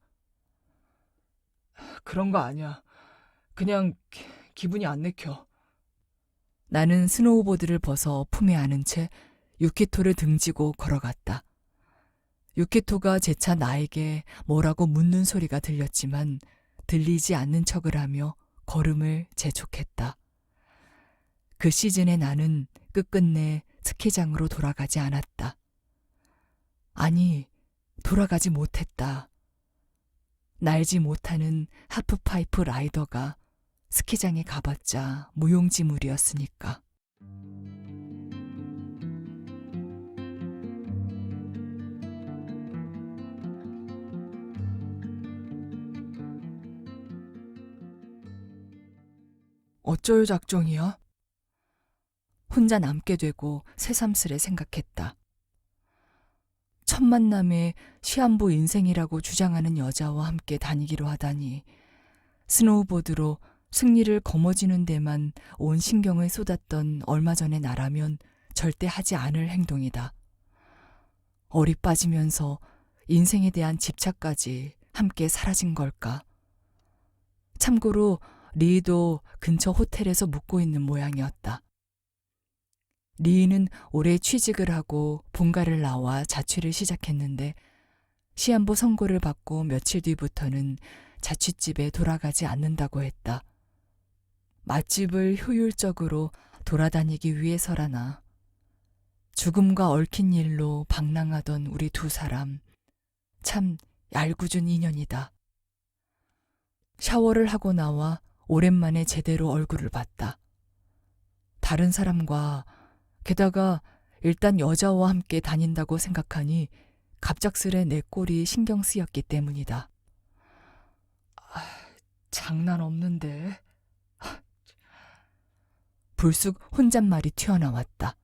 그런 거 아니야. 그냥 기분이 안 내켜. 나는 스노우보드를 벗어 품에 안은 채 유키토를 등지고 걸어갔다. 유키토가 재차 나에게 뭐라고 묻는 소리가 들렸지만 들리지 않는 척을 하며 걸음을 재촉했다. 그 시즌에 나는 끝끝내 스키장으로 돌아가지 않았다. 아니, 돌아가지 못했다. 날지 못하는 하프파이프 라이더가 스키장에 가봤자 무용지물이었으니까. 어쩔 작정이야? 혼자 남게 되고 새삼스레 생각했다. 첫 만남에 시한부 인생이라고 주장하는 여자와 함께 다니기로 하다니 스노우보드로 승리를 거머쥐는 데만 온 신경을 쏟았던 얼마 전의 나라면 절대 하지 않을 행동이다. 얼이 빠지면서 인생에 대한 집착까지 함께 사라진 걸까? 참고로 리도 근처 호텔에서 묵고 있는 모양이었다. 리는 올해 취직을 하고 본가를 나와 자취를 시작했는데 시한부 선고를 받고 며칠 뒤부터는 자취집에 돌아가지 않는다고 했다. 맛집을 효율적으로 돌아다니기 위해서라나. 죽음과 얽힌 일로 방랑하던 우리 두 사람. 참 얄궂은 인연이다. 샤워를 하고 나와 오랜만에 제대로 얼굴을 봤다. 다른 사람과 게다가 일단 여자와 함께 다닌다고 생각하니 갑작스레 내 꼴이 신경 쓰였기 때문이다. 장난 없는데. 불쑥 혼잣말이 튀어나왔다.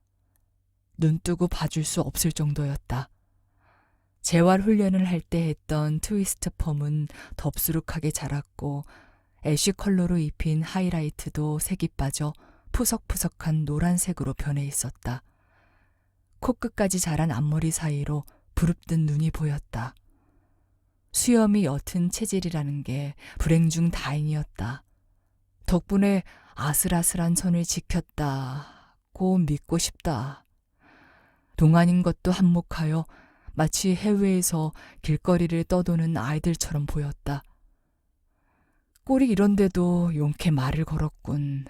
눈뜨고 봐줄 수 없을 정도였다. 재활 훈련을 할 때 했던 트위스트 펌은 덥수룩하게 자랐고 애쉬 컬러로 입힌 하이라이트도 색이 빠져 푸석푸석한 노란색으로 변해 있었다. 코끝까지 자란 앞머리 사이로 부릅뜬 눈이 보였다. 수염이 옅은 체질이라는 게 불행 중 다행이었다. 덕분에 아슬아슬한 선을 지켰다고 믿고 싶다. 동안인 것도 한몫하여 마치 해외에서 길거리를 떠도는 아이들처럼 보였다. 꼴이 이런데도 용케 말을 걸었군.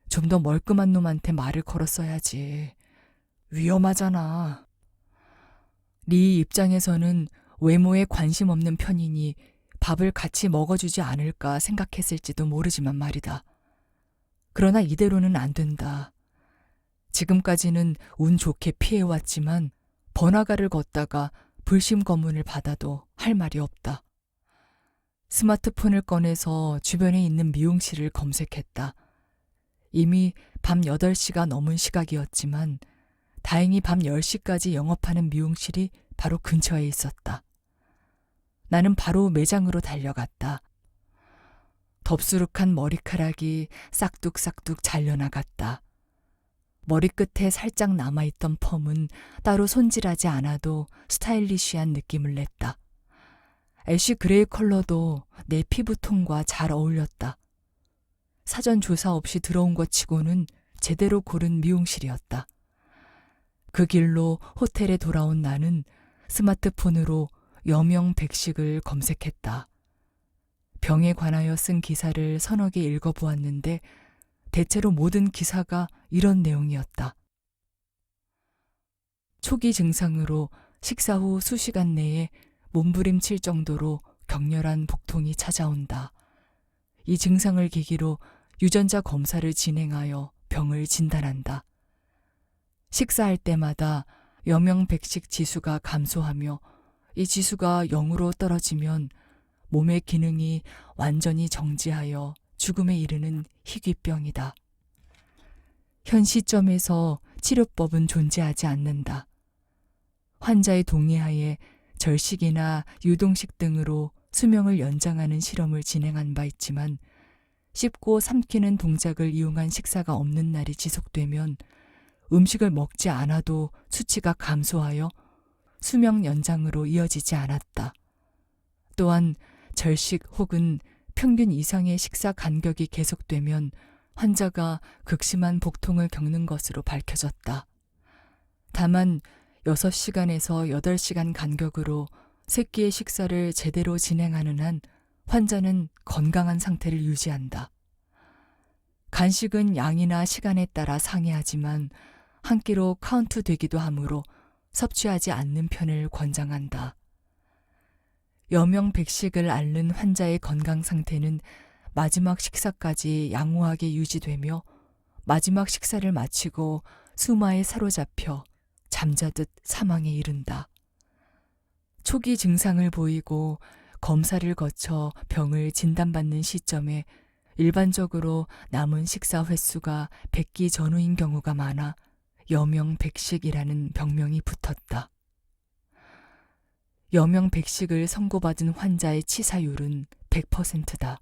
좀 더 멀끔한 놈한테 말을 걸었어야지. 위험하잖아. 리 입장에서는 외모에 관심 없는 편이니 밥을 같이 먹어주지 않을까 생각했을지도 모르지만 말이다. 그러나 이대로는 안 된다. 지금까지는 운 좋게 피해왔지만 번화가를 걷다가 불심검문을 받아도 할 말이 없다. 스마트폰을 꺼내서 주변에 있는 미용실을 검색했다. 이미 밤 8시가 넘은 시각이었지만 다행히 밤 10시까지 영업하는 미용실이 바로 근처에 있었다. 나는 바로 매장으로 달려갔다. 덥수룩한 머리카락이 싹둑싹둑 잘려나갔다. 머리끝에 살짝 남아있던 펌은 따로 손질하지 않아도 스타일리시한 느낌을 냈다. 애쉬 그레이 컬러도 내 피부톤과 잘 어울렸다. 사전 조사 없이 들어온 것 치고는 제대로 고른 미용실이었다. 그 길로 호텔에 돌아온 나는 스마트폰으로 여명 백식을 검색했다. 병에 관하여 쓴 기사를 서너 개 읽어보았는데 대체로 모든 기사가 이런 내용이었다. 초기 증상으로 식사 후 수시간 내에 몸부림칠 정도로 격렬한 복통이 찾아온다. 이 증상을 계기로 유전자 검사를 진행하여 병을 진단한다. 식사할 때마다 여명백식 지수가 감소하며 이 지수가 0으로 떨어지면 몸의 기능이 완전히 정지하여 죽음에 이르는 희귀병이다. 현 시점에서 치료법은 존재하지 않는다. 환자의 동의하에 절식이나 유동식 등으로 수명을 연장하는 실험을 진행한 바 있지만 씹고 삼키는 동작을 이용한 식사가 없는 날이 지속되면 음식을 먹지 않아도 수치가 감소하여 수명 연장으로 이어지지 않았다. 또한 절식 혹은 평균 이상의 식사 간격이 계속되면 환자가 극심한 복통을 겪는 것으로 밝혀졌다. 다만 6시간에서 8시간 간격으로 세 끼의 식사를 제대로 진행하는 한 환자는 건강한 상태를 유지한다. 간식은 양이나 시간에 따라 상이하지만 한 끼로 카운트 되기도 하므로 섭취하지 않는 편을 권장한다. 여명백식을 앓는 환자의 건강 상태는 마지막 식사까지 양호하게 유지되며 마지막 식사를 마치고 수마에 사로잡혀 잠자듯 사망에 이른다. 초기 증상을 보이고 검사를 거쳐 병을 진단받는 시점에 일반적으로 남은 식사 횟수가 100끼 전후인 경우가 많아 여명백식이라는 병명이 붙었다. 여명백식을 선고받은 환자의 치사율은 100%다.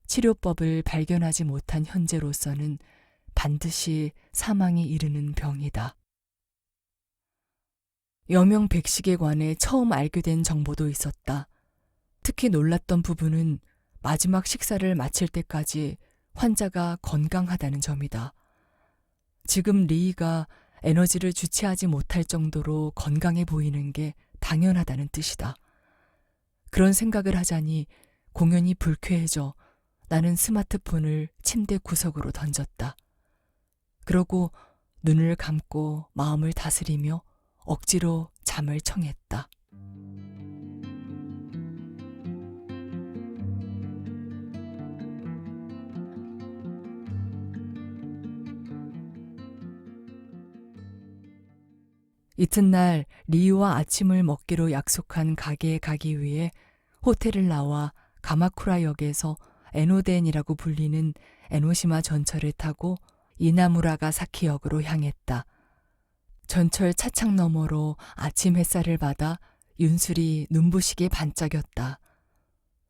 치료법을 발견하지 못한 현재로서는 반드시 사망에 이르는 병이다. 여명백식에 관해 처음 알게 된 정보도 있었다. 특히 놀랐던 부분은 마지막 식사를 마칠 때까지 환자가 건강하다는 점이다. 지금 리이가 에너지를 주체하지 못할 정도로 건강해 보이는 게 당연하다는 뜻이다. 그런 생각을 하자니 공연히 불쾌해져 나는 스마트폰을 침대 구석으로 던졌다. 그러고 눈을 감고 마음을 다스리며 억지로 잠을 청했다. 이튿날 리우와 아침을 먹기로 약속한 가게에 가기 위해 호텔을 나와 가마쿠라역에서 에노덴이라고 불리는 에노시마 전철을 타고 이나무라가사키역으로 향했다. 전철 차창 너머로 아침 햇살을 받아 윤술이 눈부시게 반짝였다.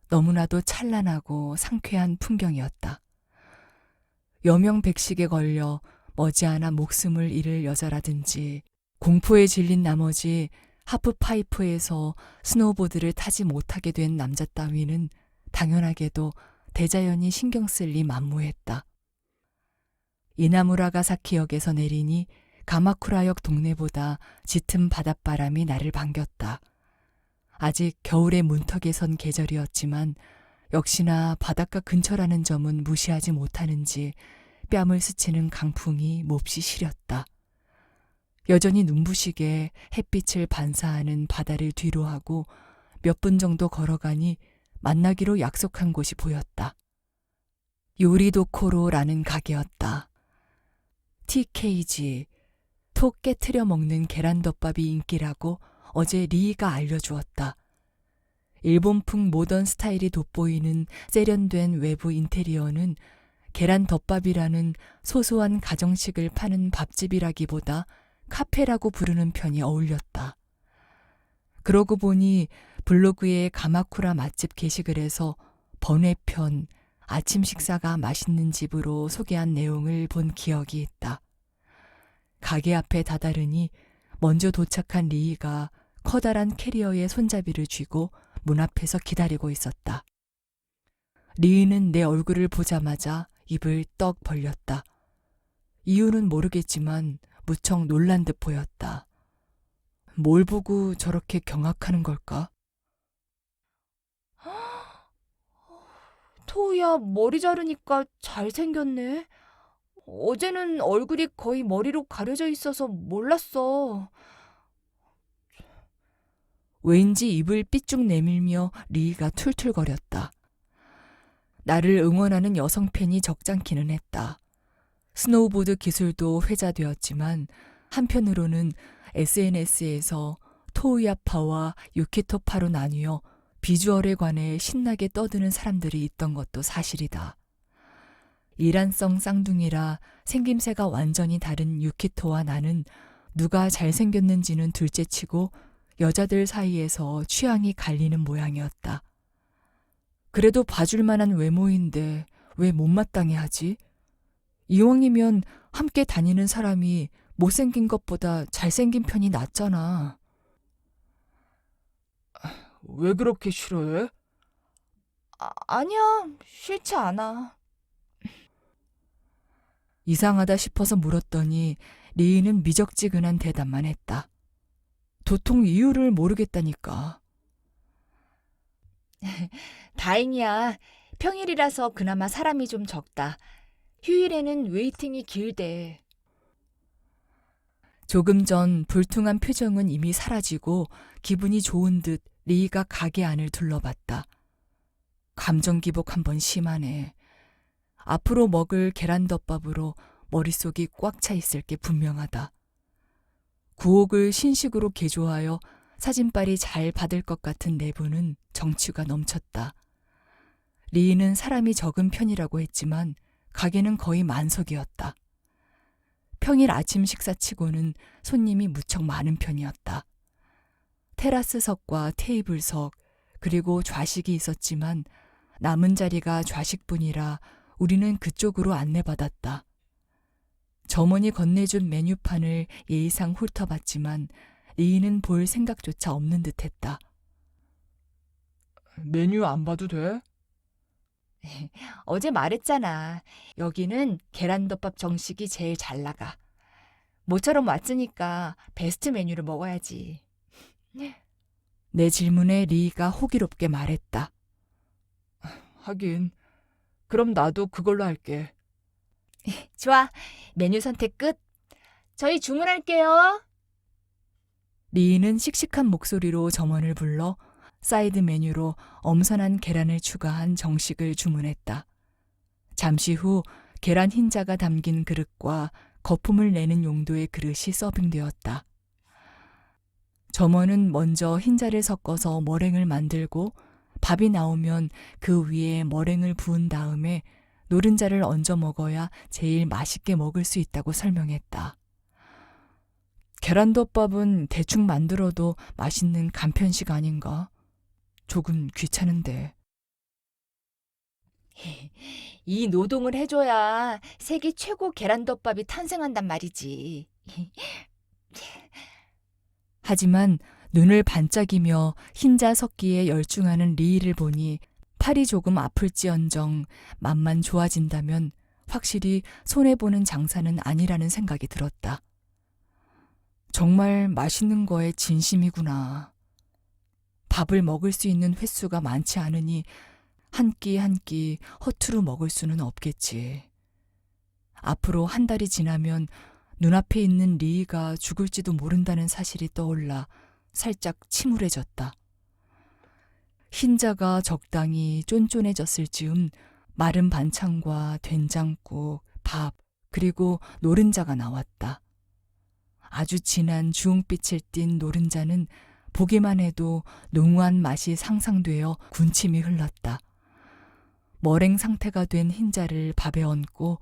너무나도 찬란하고 상쾌한 풍경이었다. 여명백식에 걸려 머지않아 목숨을 잃을 여자라든지 공포에 질린 나머지 하프파이프에서 스노우보드를 타지 못하게 된 남자 따위는 당연하게도 대자연이 신경 쓸 리 만무했다. 이나무라가사키역에서 내리니 가마쿠라역 동네보다 짙은 바닷바람이 나를 반겼다. 아직 겨울의 문턱에 선 계절이었지만 역시나 바닷가 근처라는 점은 무시하지 못하는지 뺨을 스치는 강풍이 몹시 시렸다. 여전히 눈부시게 햇빛을 반사하는 바다를 뒤로하고 몇 분 정도 걸어가니 만나기로 약속한 곳이 보였다. 요리도코로라는 가게였다. TKG, 톡 깨트려 먹는 계란덮밥이 인기라고 어제 리이가 알려주었다. 일본풍 모던 스타일이 돋보이는 세련된 외부 인테리어는 계란덮밥이라는 소소한 가정식을 파는 밥집이라기보다 카페라고 부르는 편이 어울렸다. 그러고 보니 블로그에 가마쿠라 맛집 게시글에서 번외편 아침 식사가 맛있는 집으로 소개한 내용을 본 기억이 있다. 가게 앞에 다다르니 먼저 도착한 리이가 커다란 캐리어에 손잡이를 쥐고 문 앞에서 기다리고 있었다. 리이는 내 얼굴을 보자마자 입을 떡 벌렸다. 이유는 모르겠지만 무척 놀란 듯 보였다. 뭘 보고 저렇게 경악하는 걸까? 토우야, 머리 자르니까 잘생겼네. 어제는 얼굴이 거의 머리로 가려져 있어서 몰랐어. 왠지 입을 삐쭉 내밀며 리이가 툴툴거렸다. 나를 응원하는 여성 팬이 적잖기는 했다. 스노우보드 기술도 회자되었지만 한편으로는 SNS에서 토우야파와 유키토파로 나뉘어 비주얼에 관해 신나게 떠드는 사람들이 있던 것도 사실이다. 이란성 쌍둥이라 생김새가 완전히 다른 유키토와 나는 누가 잘생겼는지는 둘째치고 여자들 사이에서 취향이 갈리는 모양이었다. 그래도 봐줄 만한 외모인데 왜 못마땅해 하지? 이왕이면 함께 다니는 사람이 못생긴 것보다 잘생긴 편이 낫잖아. 왜 그렇게 싫어해? 아니야, 싫지 않아. 이상하다 싶어서 물었더니 리이는 미적지근한 대답만 했다. 도통 이유를 모르겠다니까. 다행이야. 평일이라서 그나마 사람이 좀 적다. 휴일에는 웨이팅이 길대. 조금 전 불퉁한 표정은 이미 사라지고 기분이 좋은 듯 리이가 가게 안을 둘러봤다. 감정 기복 한번 심하네. 앞으로 먹을 계란덮밥으로 머릿속이 꽉 차 있을 게 분명하다. 구옥을 신식으로 개조하여 사진빨이 잘 받을 것 같은 내부는 정취가 넘쳤다. 리인은 사람이 적은 편이라고 했지만 가게는 거의 만석이었다. 평일 아침 식사치고는 손님이 무척 많은 편이었다. 테라스석과 테이블석, 그리고 좌식이 있었지만 남은 자리가 좌식뿐이라 우리는 그쪽으로 안내받았다. 점원이 건네준 메뉴판을 예의상 훑어봤지만 리인은 볼 생각조차 없는 듯했다. 메뉴 안 봐도 돼? 어제 말했잖아. 여기는 계란덮밥 정식이 제일 잘 나가. 모처럼 왔으니까 베스트 메뉴를 먹어야지. 내 질문에 리이가 호기롭게 말했다. 하긴. 그럼 나도 그걸로 할게. 좋아. 메뉴 선택 끝. 저희 주문할게요. 리이는 씩씩한 목소리로 점원을 불러 사이드 메뉴로 엄선한 계란을 추가한 정식을 주문했다. 잠시 후 계란 흰자가 담긴 그릇과 거품을 내는 용도의 그릇이 서빙되었다. 점원은 먼저 흰자를 섞어서 머랭을 만들고 밥이 나오면 그 위에 머랭을 부은 다음에 노른자를 얹어 먹어야 제일 맛있게 먹을 수 있다고 설명했다. 계란덮밥은 대충 만들어도 맛있는 간편식 아닌가? 조금 귀찮은데. 이 노동을 해줘야 세계 최고 계란덮밥이 탄생한단 말이지. 하지만 눈을 반짝이며 흰자 섞기에 열중하는 리이를 보니 팔이 조금 아플지언정 맛만 좋아진다면 확실히 손해보는 장사는 아니라는 생각이 들었다. 정말 맛있는 거에 진심이구나. 밥을 먹을 수 있는 횟수가 많지 않으니 한 끼 한 끼 허투루 먹을 수는 없겠지. 앞으로 한 달이 지나면 눈앞에 있는 리이가 죽을지도 모른다는 사실이 떠올라 살짝 침울해졌다. 흰자가 적당히 쫀쫀해졌을 즈음 마른 반찬과 된장국, 밥, 그리고 노른자가 나왔다. 아주 진한 주홍빛을 띤 노른자는 보기만 해도 농후한 맛이 상상되어 군침이 흘렀다. 머랭 상태가 된 흰자를 밥에 얹고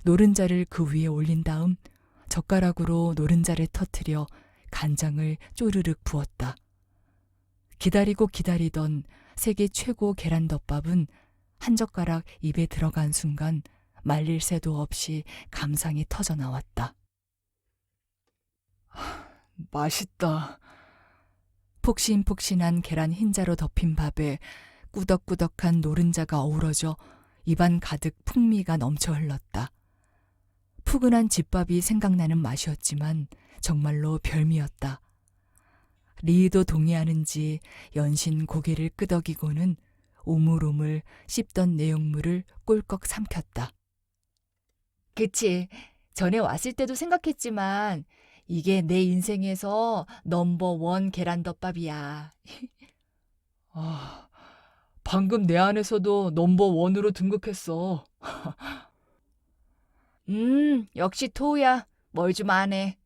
노른자를 그 위에 올린 다음 젓가락으로 노른자를 터뜨려 간장을 쪼르륵 부었다. 기다리고 기다리던 세계 최고 계란덮밥은 한 젓가락 입에 들어간 순간 말릴 새도 없이 감상이 터져 나왔다. 맛있다. 폭신폭신한 계란 흰자로 덮인 밥에 꾸덕꾸덕한 노른자가 어우러져 입안 가득 풍미가 넘쳐 흘렀다. 푸근한 집밥이 생각나는 맛이었지만 정말로 별미였다. 리이도 동의하는지 연신 고개를 끄덕이고는 오물오물 씹던 내용물을 꿀꺽 삼켰다. 그치. 전에 왔을 때도 생각했지만 이게 내 인생에서 넘버원 계란덮밥이야. 아, 방금 내 안에서도 넘버원으로 등극했어. 역시 토우야. 뭘 좀 아네.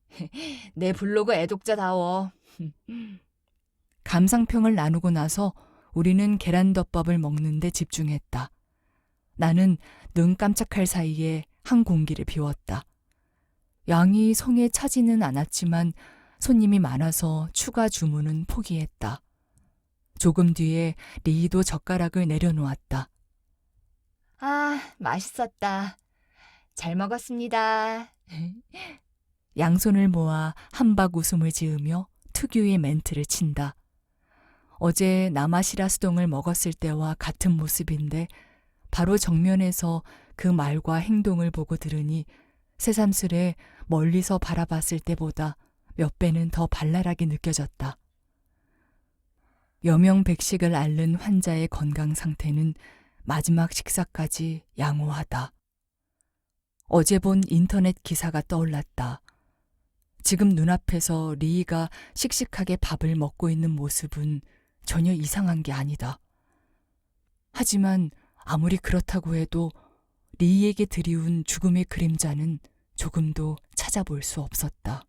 내 블로그 애독자다워. 감상평을 나누고 나서 우리는 계란덮밥을 먹는데 집중했다. 나는 눈 깜짝할 사이에 한 공기를 비웠다. 양이 성에 차지는 않았지만 손님이 많아서 추가 주문은 포기했다. 조금 뒤에 리이도 젓가락을 내려놓았다. 아, 맛있었다. 잘 먹었습니다. 양손을 모아 한박 웃음을 지으며 특유의 멘트를 친다. 어제 나마시라스동을 먹었을 때와 같은 모습인데 바로 정면에서 그 말과 행동을 보고 들으니 새삼스레 멀리서 바라봤을 때보다 몇 배는 더 발랄하게 느껴졌다. 여명백식을 앓는 환자의 건강 상태는 마지막 식사까지 양호하다. 어제 본 인터넷 기사가 떠올랐다. 지금 눈앞에서 리이가 씩씩하게 밥을 먹고 있는 모습은 전혀 이상한 게 아니다. 하지만 아무리 그렇다고 해도 리에게 드리운 죽음의 그림자는 조금도 찾아볼 수 없었다.